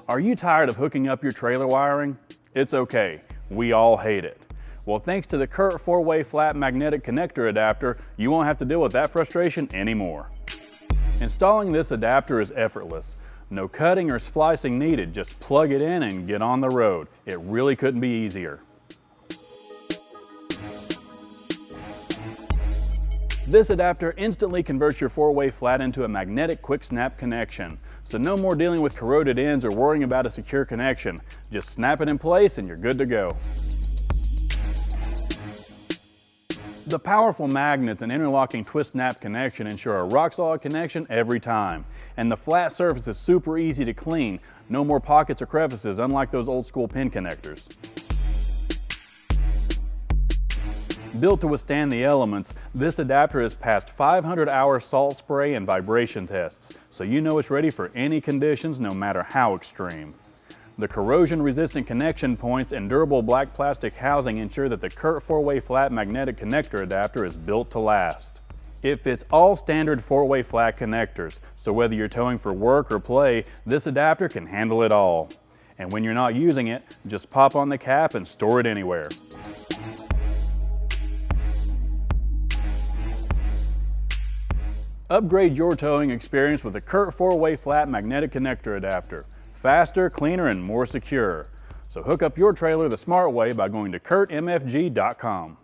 Are you tired of hooking up your trailer wiring? It's okay, we all hate it. Well, thanks to the CURT 4-way flat magnetic connector adapter, you won't have to deal with that frustration anymore. Installing this adapter is effortless. No cutting or splicing needed, just plug it in and get on the road. It really couldn't be easier. This adapter instantly converts your 4-way flat into a magnetic quick snap connection. So no more dealing with corroded ends or worrying about a secure connection. Just snap it in place and you're good to go. The powerful magnets and interlocking twist snap connection ensure a rock solid connection every time. And the flat surface is super easy to clean. No more pockets or crevices, unlike those old school pin connectors. Built to withstand the elements, this adapter has passed 500-hour salt spray and vibration tests, so you know it's ready for any conditions, no matter how extreme. The corrosion-resistant connection points and durable black plastic housing ensure that the CURT 4-way flat magnetic connector adapter is built to last. It fits all standard 4-way flat connectors, so whether you're towing for work or play, this adapter can handle it all. And when you're not using it, just pop on the cap and store it anywhere. Upgrade your towing experience with the CURT 4-way flat magnetic connector adapter. Faster, cleaner, and more secure. So hook up your trailer the smart way by going to CURTMFG.com.